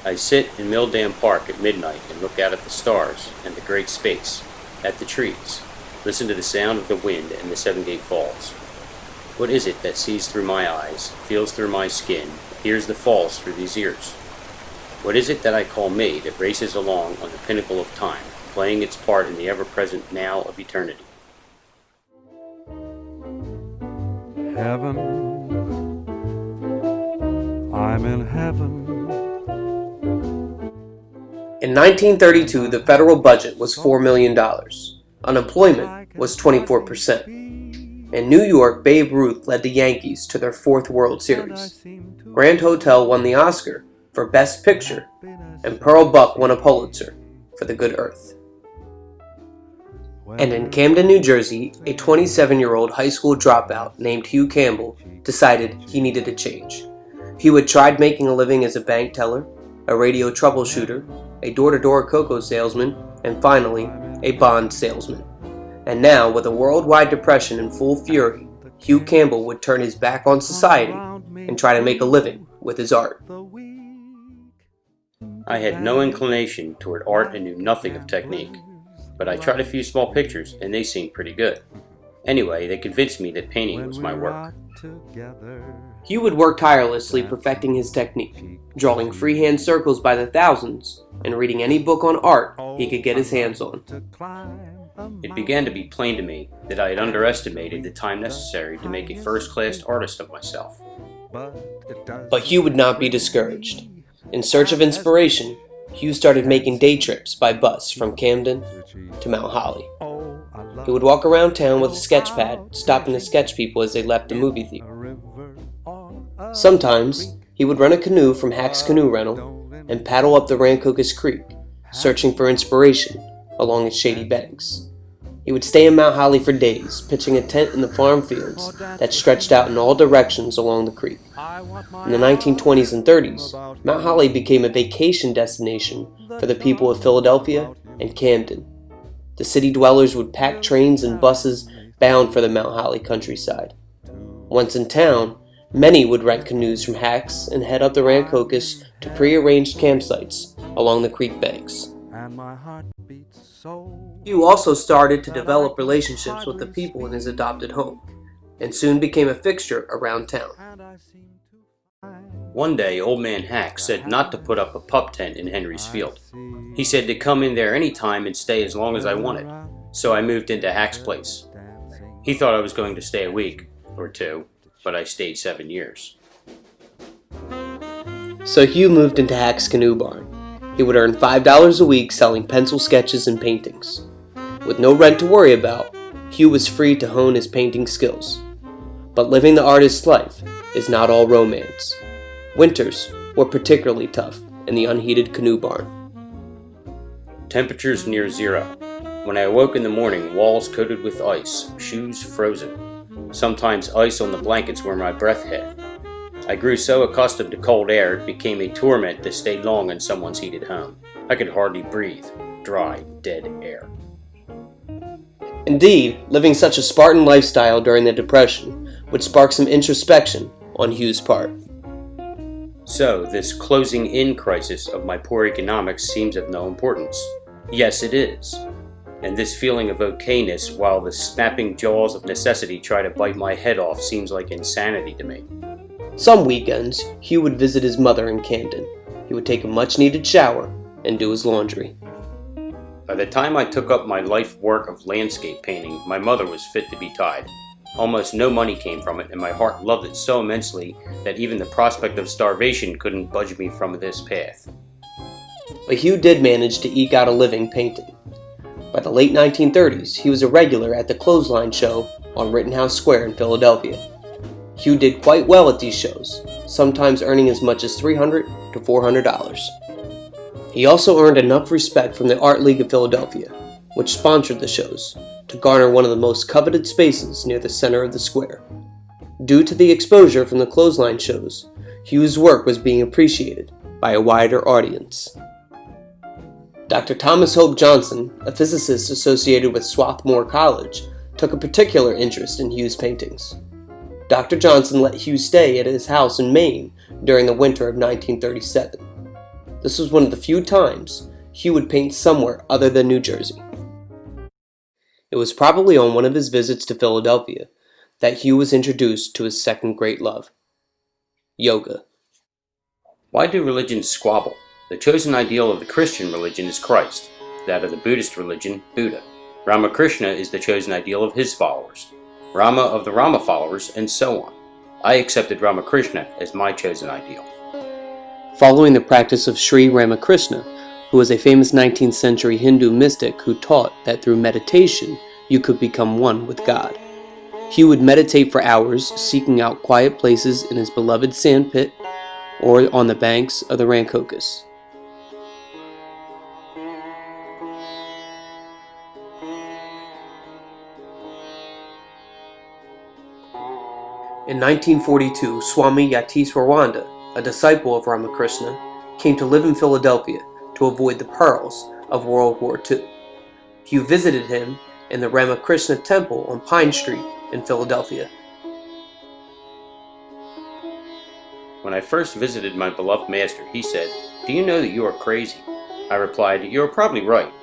I sit in Milldam Park at midnight and look out at the stars and the great space, at the trees, listen to the sound of the wind and the Seven Gate Falls. What is it that sees through my eyes, feels through my skin, hears the falls through these ears? What is it that I call me that races along on the pinnacle of time, playing its part in the ever-present now of eternity? Heaven, I'm in heaven. In 1932, the federal budget was $4 million. Unemployment was 24%. In New York, Babe Ruth led the Yankees to their fourth World Series. Grand Hotel won the Oscar for Best Picture, and Pearl Buck won a Pulitzer for The Good Earth. And in Camden, New Jersey, a 27-year-old high school dropout named Hugh Campbell decided he needed a change. Hugh had tried making a living as a bank teller, a radio troubleshooter, a door-to-door cocoa salesman, and finally, a bond salesman. And now, with a worldwide depression in full fury, Hugh Campbell would turn his back on society and try to make a living with his art. I had no inclination toward art and knew nothing of technique, but I tried a few small pictures and they seemed pretty good. Anyway, they convinced me that painting was my work. Hugh would work tirelessly perfecting his technique, drawing freehand circles by the thousands, and reading any book on art he could get his hands on. It began to be plain to me that I had underestimated the time necessary to make a first-class artist of myself. But Hugh would not be discouraged. In search of inspiration, Hugh started making day trips by bus from Camden to Mount Holly. He would walk around town with a sketch pad, stopping to sketch people as they left the movie theater. Sometimes, he would rent a canoe from Hack's Canoe Rental and paddle up the Rancocas Creek, searching for inspiration along its shady banks. He would stay in Mount Holly for days, pitching a tent in the farm fields that stretched out in all directions along the creek. In the 1920s and 30s, Mount Holly became a vacation destination for the people of Philadelphia and Camden. The city dwellers would pack trains and buses bound for the Mount Holly countryside. Once in town, many would rent canoes from Hacks and head up the Rancocas to pre-arranged campsites along the creek banks. Hugh also started to develop relationships with the people in his adopted home, and soon became a fixture around town. One day, old man Hack said not to put up a pup tent in Henry's Field. He said to come in there any time and stay as long as I wanted, so I moved into Hack's place. He thought I was going to stay a week or two, but I stayed 7 years. So Hugh moved into Hack's Canoe Barn. He would earn $5 a week selling pencil sketches and paintings. With no rent to worry about, Hugh was free to hone his painting skills. But living the artist's life is not all romance. Winters were particularly tough in the unheated canoe barn. Temperatures near zero. When I awoke in the morning, walls coated with ice, shoes frozen. Sometimes ice on the blankets where my breath hit. I grew so accustomed to cold air it became a torment to stay long in someone's heated home. I could hardly breathe. Dry, dead air. Indeed, living such a Spartan lifestyle during the Depression would spark some introspection on Hugh's part. So, this closing in crisis of my poor economics seems of no importance. Yes, it is. And this feeling of okayness while the snapping jaws of necessity try to bite my head off seems like insanity to me. Some weekends, Hugh would visit his mother in Camden. He would take a much-needed shower and do his laundry. By the time I took up my life work of landscape painting, my mother was fit to be tied. Almost no money came from it, and my heart loved it so immensely that even the prospect of starvation couldn't budge me from this path. But Hugh did manage to eke out a living painting. By the late 1930s, he was a regular at the Clothesline Show on Rittenhouse Square in Philadelphia. Hugh did quite well at these shows, sometimes earning as much as $300 to $400. He also earned enough respect from the Art League of Philadelphia, which sponsored the shows, to garner one of the most coveted spaces near the center of the square. Due to the exposure from the Clothesline shows, Hugh's work was being appreciated by a wider audience. Dr. Thomas Hope Johnson, a physicist associated with Swarthmore College, took a particular interest in Hugh's paintings. Dr. Johnson let Hugh stay at his house in Maine during the winter of 1937. This was one of the few times Hugh would paint somewhere other than New Jersey. It was probably on one of his visits to Philadelphia that Hugh was introduced to his second great love, yoga. Why do religions squabble? The chosen ideal of the Christian religion is Christ, that of the Buddhist religion, Buddha. Ramakrishna is the chosen ideal of his followers, Rama of the Rama followers, and so on. I accepted Ramakrishna as my chosen ideal. Following the practice of Sri Ramakrishna, who was a famous 19th century Hindu mystic who taught that through meditation you could become one with God. He would meditate for hours, seeking out quiet places in his beloved sandpit or on the banks of the Rancocas. In 1942, Swami Yatiswarwanda, a disciple of Ramakrishna, came to live in Philadelphia to avoid the perils of World War II. Hugh visited him in the Ramakrishna Temple on Pine Street in Philadelphia. When I first visited my beloved master, he said, "Do you know that you are crazy?" I replied, "You are probably right.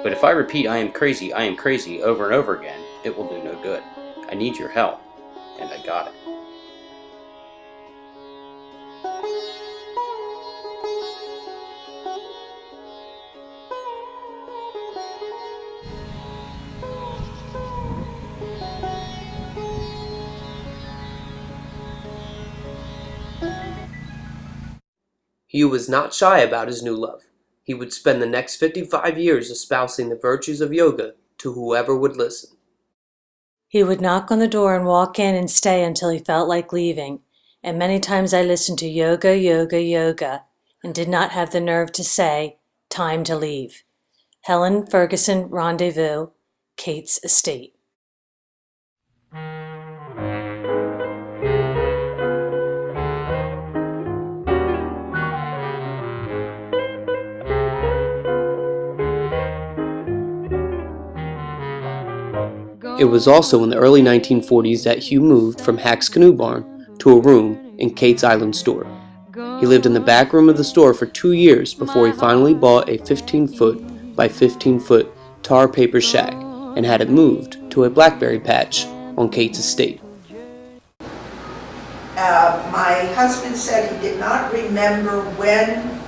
But if I repeat I am crazy, over and over again, it will do no good. I need your help." And I got it. Hugh was not shy about his new love. He would spend the next 55 years espousing the virtues of yoga to whoever would listen. He would knock on the door and walk in and stay until he felt like leaving, and many times I listened to yoga, yoga, yoga, and did not have the nerve to say, "Time to leave." Helen Ferguson Rendezvous, Kate's Estate. It was also in the early 1940s that Hugh moved from Hack's Canoe Barn to a room in Kate's Island store. He lived in the back room of the store for 2 years before he finally bought a 15-foot by 15-foot tar paper shack and had it moved to a blackberry patch on Kate's estate. My husband said he did not remember when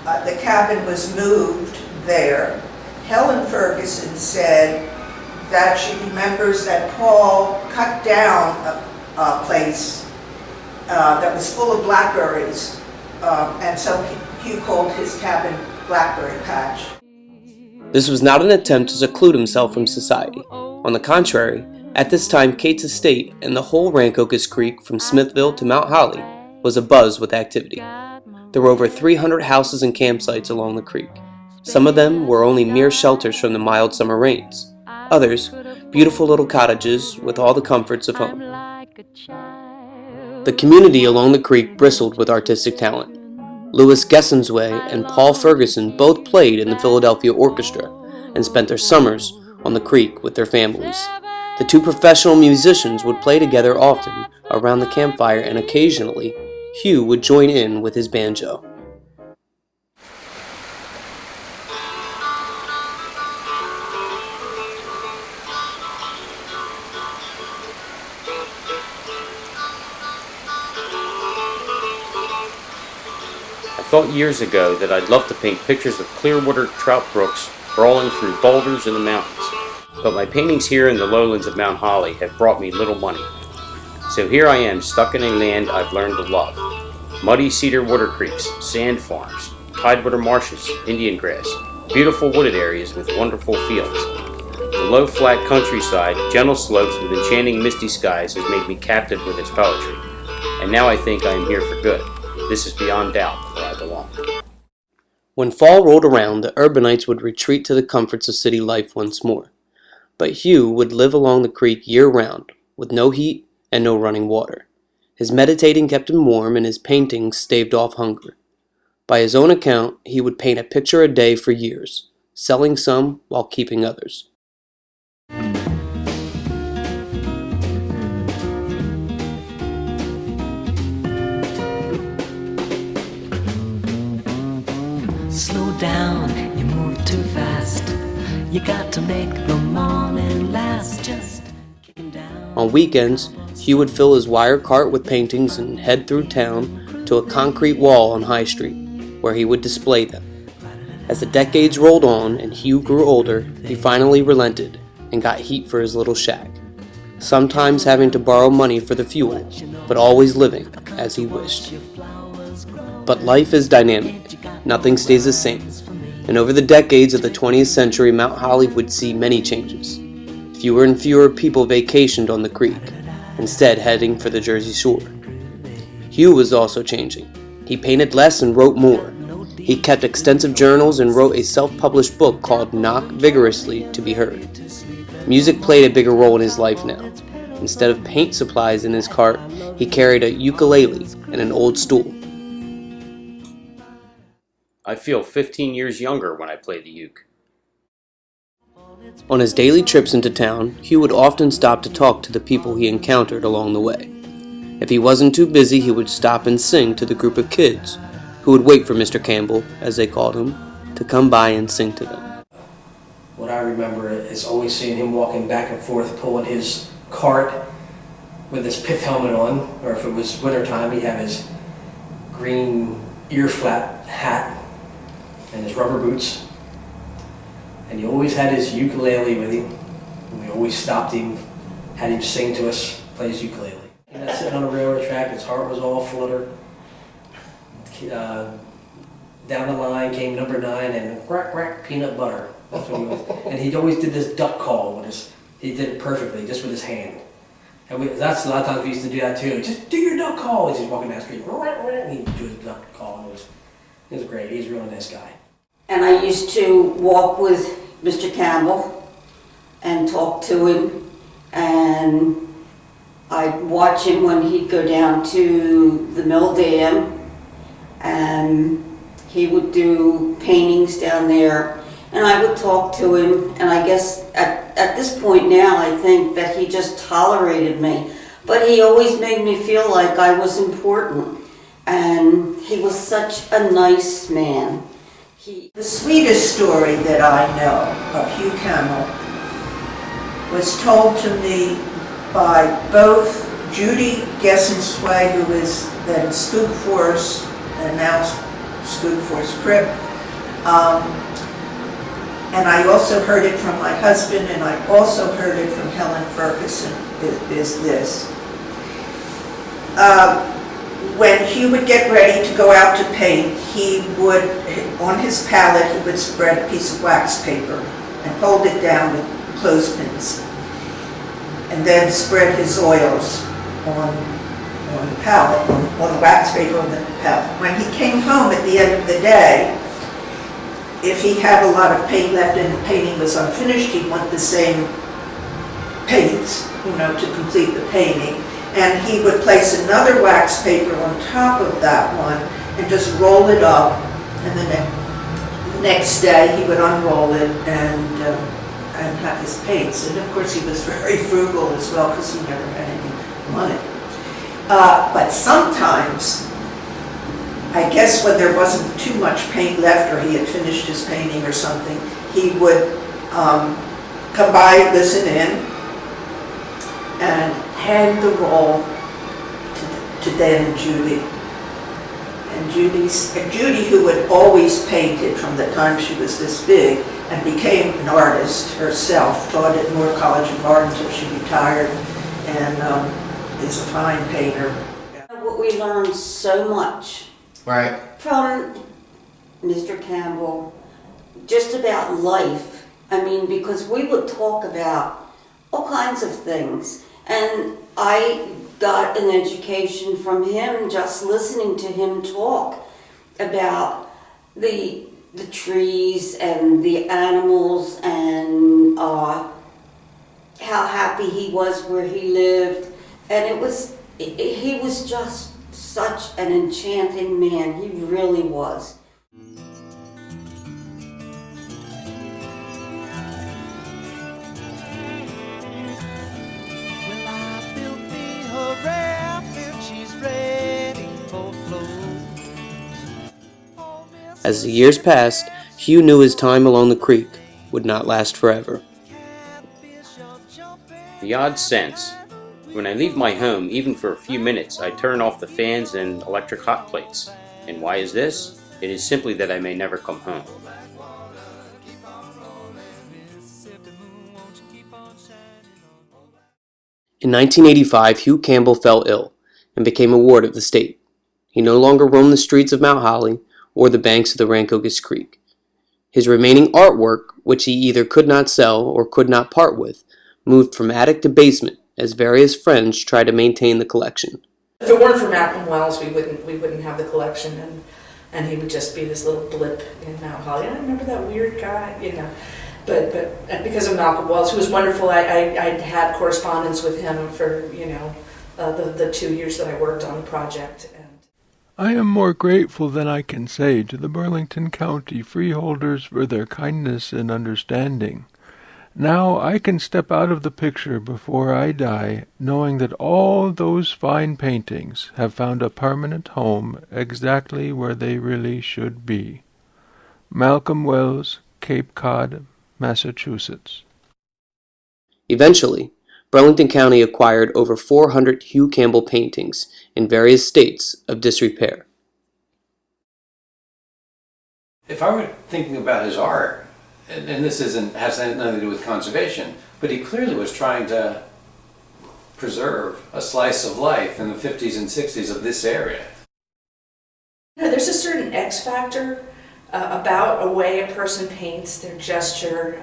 the cabin was moved there. Helen Ferguson said that she remembers that Paul cut down a place that was full of blackberries, and so Hugh called his cabin Blackberry Patch. This was not an attempt to seclude himself from society. On the contrary, at this time Kate's estate and the whole Rancocas Creek from Smithville to Mount Holly was abuzz with activity. There were over 300 houses and campsites along the creek. Some of them were only mere shelters from the mild summer rains. Others, beautiful little cottages with all the comforts of home. The community along the creek bristled with artistic talent. Louis Gessensway and Paul Ferguson both played in the Philadelphia Orchestra and spent their summers on the creek with their families. The two professional musicians would play together often around the campfire, and occasionally Hugh would join in with his banjo. I thought years ago that I'd love to paint pictures of clear-water trout brooks brawling through boulders in the mountains, but my paintings here in the lowlands of Mount Holly have brought me little money. So here I am, stuck in a land I've learned to love. Muddy cedar water creeks, sand farms, tidewater marshes, Indian grass, beautiful wooded areas with wonderful fields. The low flat countryside, gentle slopes with enchanting misty skies has made me captive with its poetry, and now I think I am here for good. This is beyond doubt where I belong. When fall rolled around, the urbanites would retreat to the comforts of city life once more. But Hugh would live along the creek year-round, with no heat and no running water. His meditating kept him warm, and his paintings staved off hunger. By his own account, he would paint a picture a day for years, selling some while keeping others. Slow down, you move too fast. You got to make the morning last. Just kicking down. On weekends, Hugh would fill his wire cart with paintings and head through town to a concrete wall on High Street, where he would display them. As the decades rolled on and Hugh grew older, he finally relented and got heat for his little shack, sometimes having to borrow money for the fuel, but always living as he wished. But life is dynamic. Nothing stays the same. And over the decades of the 20th century, Mount Holly would see many changes. Fewer and fewer people vacationed on the creek, instead heading for the Jersey Shore. Hugh was also changing. He painted less and wrote more. He kept extensive journals and wrote a self-published book called Knock Vigorously to be Heard. Music played a bigger role in his life now. Instead of paint supplies in his cart, he carried a ukulele and an old stool. I feel 15 years younger when I play the uke. On his daily trips into town, Hugh would often stop to talk to the people he encountered along the way. If he wasn't too busy, he would stop and sing to the group of kids, who would wait for Mr. Campbell, as they called him, to come by and sing to them. What I remember is always seeing him walking back and forth, pulling his cart with his pith helmet on, or if it was wintertime, he'd have his green ear flap hat and his rubber boots. And he always had his ukulele with him. And we always stopped him, had him sing to us, play his ukulele. And that's sitting on a railroad track, his heart was all flutter. Down the line came number 9 and crack, crack, peanut butter. That's what he was. And he always did this duck call with his, he did it perfectly, just with his hand. And that's a lot of times we used to do that too. Just do your duck call as he's walking down the street. And he'd do his duck call. It was great. He's a really nice guy. And I used to walk with Mr. Campbell and talk to him, and I'd watch him when he'd go down to the mill dam, and he would do paintings down there, and I would talk to him, and I guess at this point now I think that he just tolerated me, but he always made me feel like I was important, and he was such a nice man. The sweetest story that I know of Hugh Campbell was told to me by both Judy Gessensway, who is then Skoog Force and now Skoog Force Prip, and I also heard it from my husband, and I also heard it from Helen Ferguson, is this. When Hugh would get ready to go out to paint, he would, on his palette, he would spread a piece of wax paper and hold it down with clothespins, and then spread his oils on the palette, on the wax paper on the palette. When he came home at the end of the day, if he had a lot of paint left and the painting was unfinished, he'd want the same paints, to complete the painting. And he would place another wax paper on top of that one and just roll it up. And the next day he would unroll it and have his paints. And of course he was very frugal as well because he never had any money. But sometimes, I guess when there wasn't too much paint left or he had finished his painting or something, he would come by, listen in, and hand the roll to Dan and Judy. And Judy, who had always painted from the time she was this big and became an artist herself, taught at Moore College of Art until she retired, and is a fine painter. We learned so much from Mr. Campbell, just about life. I mean, because we would talk about all kinds of things. And I got an education from him just listening to him talk about the trees and the animals and how happy he was where he lived. And he was just such an enchanting man. He really was. As the years passed, Hugh knew his time along the creek would not last forever. The odd sense. When I leave my home, even for a few minutes, I turn off the fans and electric hot plates. And why is this? It is simply that I may never come home. In 1985, Hugh Campbell fell ill and became a ward of the state. He no longer roamed the streets of Mount Holly or the banks of the Rancocas Creek. His remaining artwork, which he either could not sell or could not part with, moved from attic to basement as various friends tried to maintain the collection. If it weren't for Malcolm Wells, we wouldn't have the collection, and he would just be this little blip in Mount Holly. I remember that weird guy, you know. But because of Malcolm Wells, who was wonderful, I had correspondence with him for, you know, the 2 years that I worked on the project. I am more grateful than I can say to the Burlington County freeholders for their kindness and understanding. Now I can step out of the picture before I die, knowing that all those fine paintings have found a permanent home exactly where they really should be. Malcolm Wells, Cape Cod, Massachusetts. Eventually, Burlington County acquired over 400 Hugh Campbell paintings in various states of disrepair. If I were thinking about his art, and this has nothing to do with conservation, but he clearly was trying to preserve a slice of life in the 50s and 60s of this area. You know, there's a certain X factor about a way a person paints, their gesture,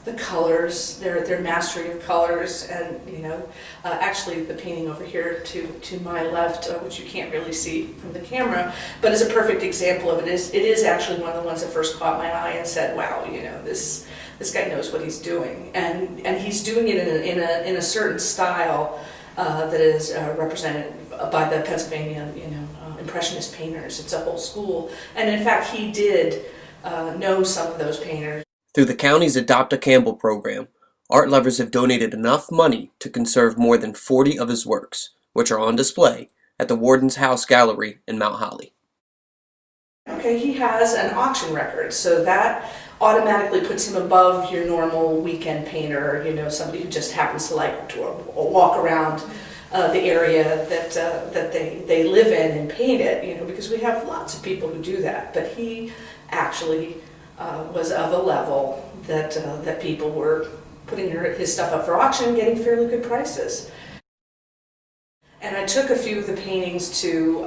the colors, their mastery of colors, and you know, actually the painting over here to my left, which you can't really see from the camera, but is a perfect example of it. It is actually one of the ones that first caught my eye and said, "Wow, you know, this guy knows what he's doing," and he's doing it in a certain style that is represented by the Pennsylvania, you know, Impressionist painters. It's a whole school, and in fact, he did know some of those painters. Through the county's Adopt a Campbell program, art lovers have donated enough money to conserve more than 40 of his works, which are on display at the Warden's House Gallery in Mount Holly. Okay, he has an auction record, so that automatically puts him above your normal weekend painter, you know, somebody who just happens to like to walk around the area that they live in and paint it, you know, because we have lots of people who do that, but he actually was of a level that people were putting his stuff up for auction and getting fairly good prices. And I took a few of the paintings to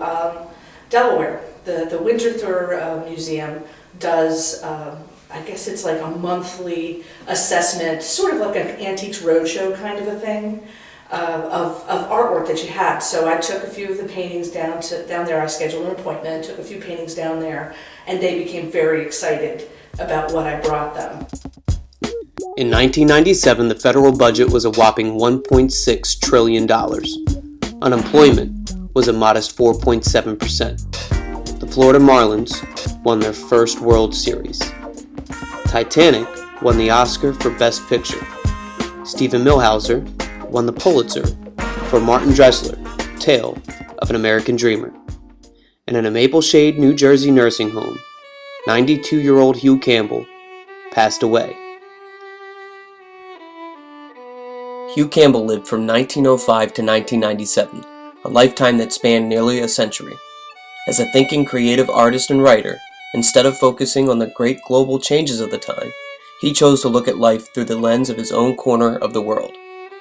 Delaware. The Winterthur Museum does, I guess it's like a monthly assessment, sort of like an Antiques Roadshow kind of a thing, of artwork that you had. So I took a few of the paintings down there. I scheduled an appointment, took a few paintings down there, and they became very excited about what I brought them. In 1997, the federal budget was a whopping $1.6 trillion. Unemployment was a modest 4.7%. The Florida Marlins won their first World Series. Titanic won the Oscar for Best Picture. Stephen Milhauser won the Pulitzer for Martin Dressler, Tale of an American Dreamer. And in a Maple Shade, New Jersey nursing home, 92-year-old Hugh Campbell passed away. Hugh Campbell lived from 1905 to 1997, a lifetime that spanned nearly a century. As a thinking, creative artist and writer, instead of focusing on the great global changes of the time, he chose to look at life through the lens of his own corner of the world.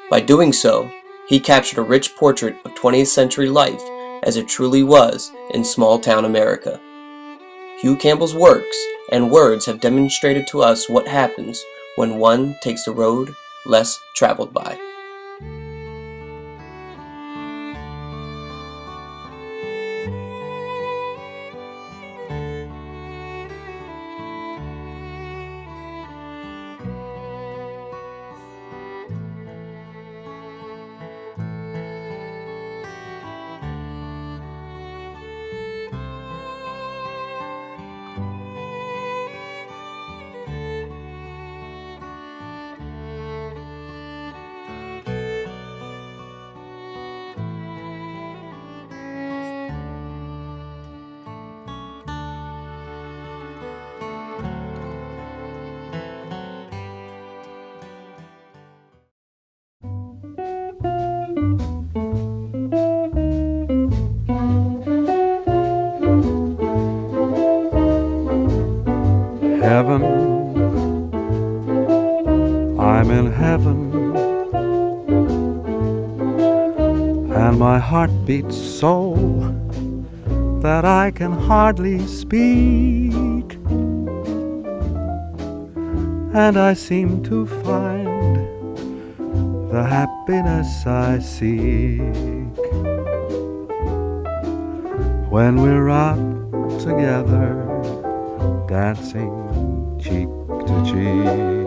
By doing so, he captured a rich portrait of 20th century life as it truly was in small-town America. Hugh Campbell's works and words have demonstrated to us what happens when one takes the road less traveled by. heaven. I'm in heaven. And my heart beats so that I can hardly speak. And I seem to find the happiness I seek when we're out together, dancing cheek to cheek.